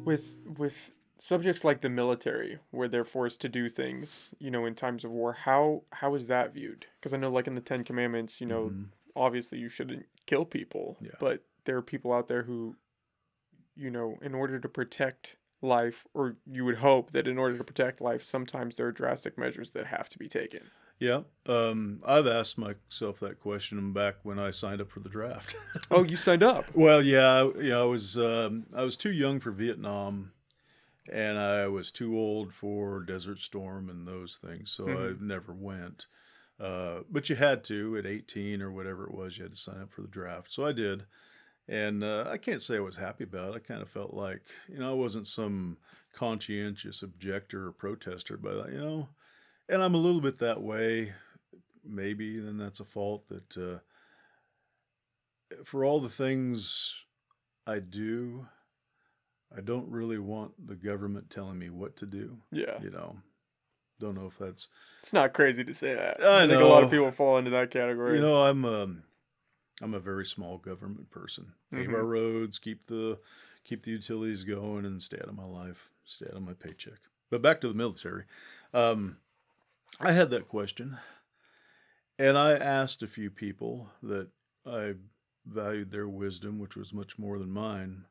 With subjects like the military, where they're forced to do things, in times of war, how is that viewed? Because I know, like in the Ten Commandments, Hmm. obviously you shouldn't kill people, Yeah. but there are people out there who, in order to protect life, or you would hope that in order to protect life, sometimes there are drastic measures that have to be taken. Yeah. I've asked myself that question back when I signed up for the draft. Oh, you signed up. Well, yeah, I was too young for Vietnam, and I was too old for Desert Storm and those things, so I Hmm. never went. But you had to at 18 or whatever it was, you had to sign up for the draft. So I did, and I can't say I was happy about it. I kind of felt like I wasn't some conscientious objector or protester, but and I'm a little bit that way. Maybe then that's a fault that for all the things I do, I don't really want the government telling me what to do. Yeah. You know, don't know if that's. It's not crazy to say that. I I think a lot of know. people fall into that You category. know, I'm a very small government person. Pave our Hmm. roads, keep the utilities going, and stay out of my life, stay out of my paycheck. But back to the military. Um, I had that question, and I asked a few people that I valued their wisdom, which was much more than mine,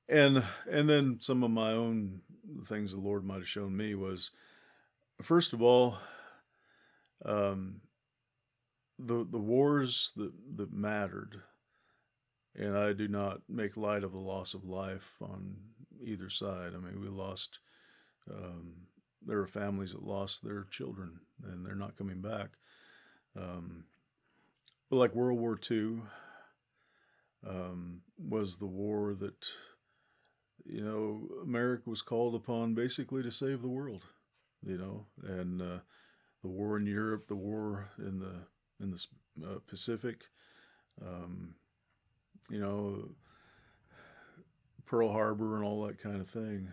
and then some of my own things the Lord might have shown me was first of all, um, the wars that mattered, and I do not make light of the loss of life on either side. I mean, we lost. Um, there are families that lost their children, and they're not coming back. Um, but like World War II was the war that America was called upon basically to save the world. And the war in Europe, the war in the Pacific, um, you know, Pearl Harbor and all that kind of thing.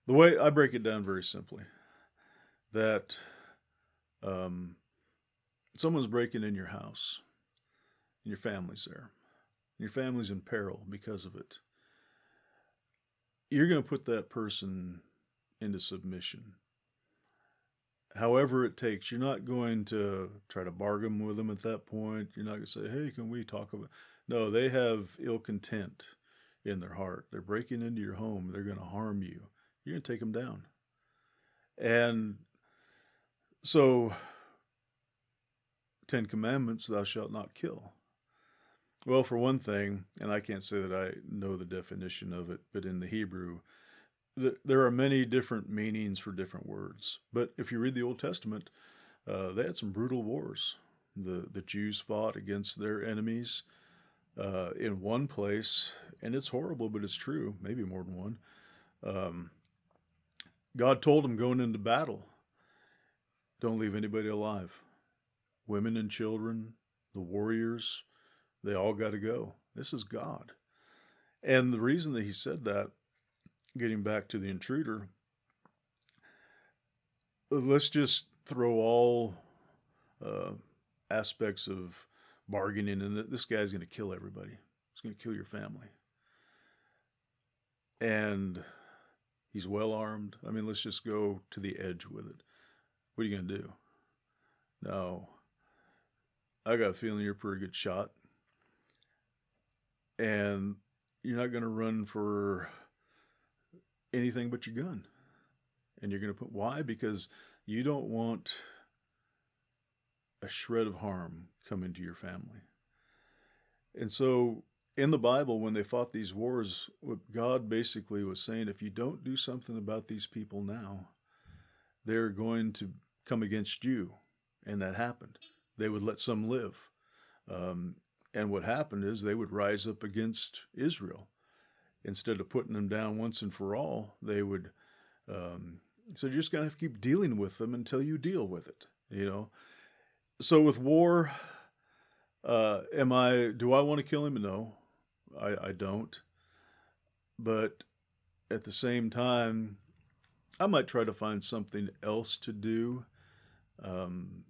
The way I break it down very simply, that um, someone's breaking in your house, and your family's there, and your family's in peril because of it. You're going to put that person into submission, however it takes. You're not going to try to bargain with them at that point. You're not going to say, "Hey, can we talk about?" No, they have ill content in their heart. They're breaking into your home. They're going to harm you. You're going to take them down. And so, Ten Commandments, thou shalt not kill. Well, for one thing, and I can't say that I know the definition of it, but in the Hebrew, there are many different meanings for different words. But if you read the Old Testament, they had some brutal wars. The Jews fought against their enemies in one place, and it's horrible, but it's true. Maybe more than one. Um, God told them going into battle, don't leave anybody alive. Women and children, the warriors, they all got to go. This is God. And the reason that he said that, getting back to the intruder, let's just throw all uh, aspects of bargaining, and this guy's going to kill everybody. He's going to kill your family. And he's well armed. I mean, let's just go to the edge with it. What are you going to do? No, I got a feeling you're a pretty good shot, and you're not going to run for anything but your gun. And you're going to put why? Because you don't want a shred of harm coming to your family. And so in the Bible, when they fought these wars, what God basically was saying, if you don't do something about these people now, they're going to come against you. And that happened. They would let some live. Um, and what happened is they would rise up against Israel. Instead of putting them down once and for all, they would. So you're just going to have to keep dealing with them until you deal with it. So with war, do I want to kill him? No, I don't. But at the same time, I might try to find something else to do. Um,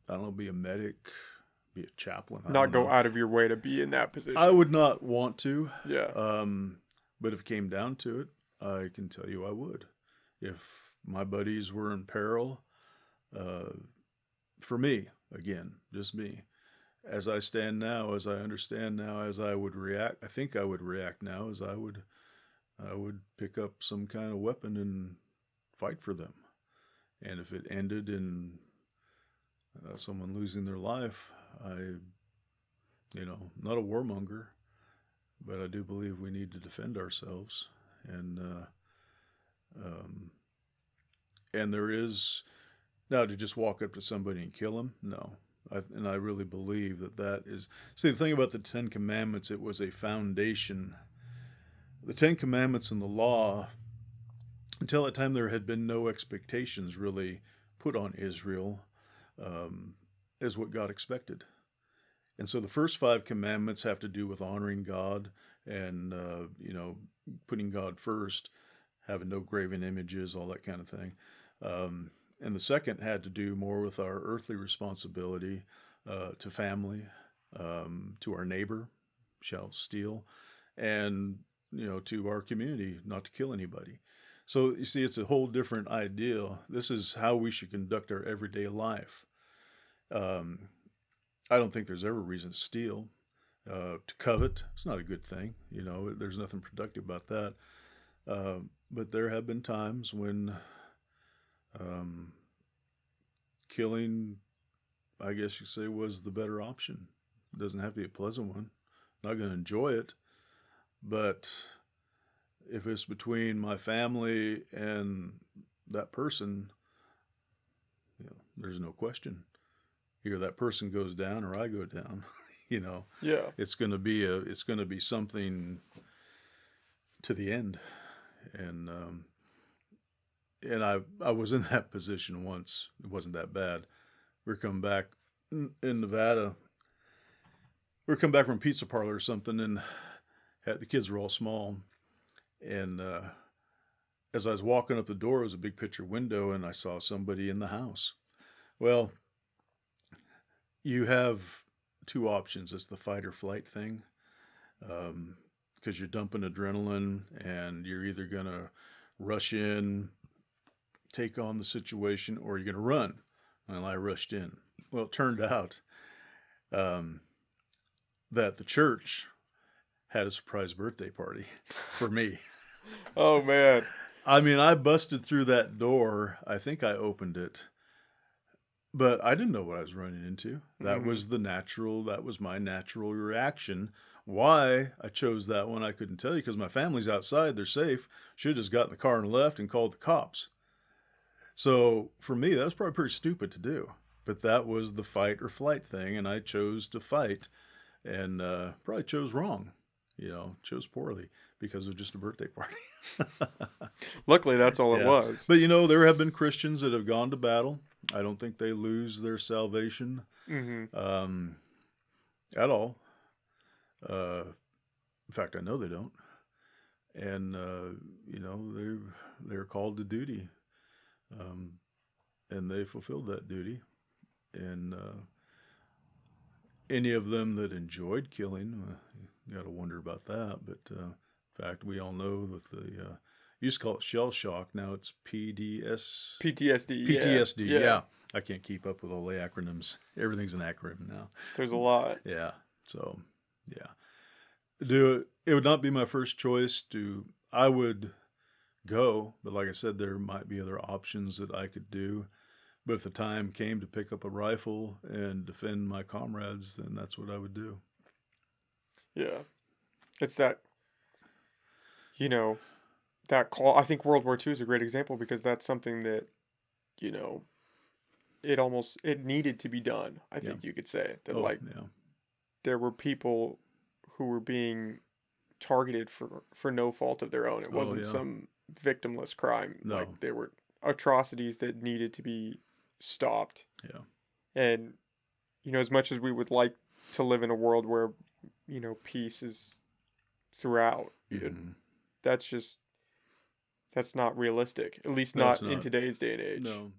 I don't know, be a medic, be a chaplain. I Not don't go know. out of your way to be in that I position. would not want to. Yeah. Um, But if it came down to it, I can tell you I would. If my buddies were in peril, uh, for me, again, just me, as I stand now, as I understand now, as I would react, I think I would react now as I would pick up some kind of weapon and fight for them. And if it ended in someone losing their life, not a warmonger, but I do believe we need to defend ourselves. And um, and there is now to just walk up to somebody and kill them. No, I really believe that is. See, the thing about the Ten Commandments, it was a foundation. The Ten Commandments and the law, until that time, there had been no expectations really put on Israel um, as what God expected. And so the first five commandments have to do with honoring God and, putting God first, having no graven images, all that kind of thing. And the second had to do more with our earthly responsibility to family, to our neighbor, shall steal, and, to our community, not to kill anybody. So you see, it's a whole different idea. This is how we should conduct our everyday life. Um, I don't think there's ever reason to steal. To covet, it's not a good thing. There's nothing productive about that. But there have been times when um, killing, I guess you say, was the better option. It doesn't have to be a pleasant one. I'm not going to enjoy it, but if it's between my family and that person, there's no question. Either that person goes down or I go down. Yeah. It's going to be something to the end. And I was in that position once. It wasn't that bad. We were coming back in Nevada. We were coming back from a pizza parlor or something, and the kids were all small. And as I was walking up the door, it was a big picture window, and I saw somebody in the house. Well, you have two options. It's the fight or flight thing, because you're dumping adrenaline, and you're either going to rush in, take on the situation, or you're going to run. Well, I rushed in. Well, it turned out that the church had a surprise birthday party for me. Oh man. I mean, I busted through that door. I think I opened it, but I didn't know what I was running into. That was that was my natural reaction. Why I chose that one, I couldn't tell you, because my family's outside. They're safe. Should have just got in the car and left and called the cops. So for me, that was probably pretty stupid to do. But that was the fight or flight thing, and I chose to fight, and probably chose wrong. Chose poorly because it was just a birthday party. Luckily, that's all it Yeah. was. But there have been Christians that have gone to battle. I don't think they lose their salvation at all. In fact, I know they don't. And they're called to duty, and they fulfilled that duty. And any of them that enjoyed killing, you got to wonder about that. But in fact, we all know with the used to call it shell shock. Now it's PTSD. PTSD. Yeah. Yeah. I can't keep up with all the acronyms. Everything's an acronym now. There's a lot. Yeah. So, yeah. It would not be my first choice I would go, but like I said, there might be other options that I could do. But if the time came to pick up a rifle and defend my comrades, then that's what I would do. Yeah. It's that, that call. I think World War II is a great example because that's something that, it needed to be done. I think you could say that there were people who were being targeted for no fault of their own. It wasn't some victimless crime. No. Like they were atrocities that needed to be stopped. Yeah. And, as much as we would like to live in a world where, peace is throughout, that's not realistic. At least not in today's day and age. No.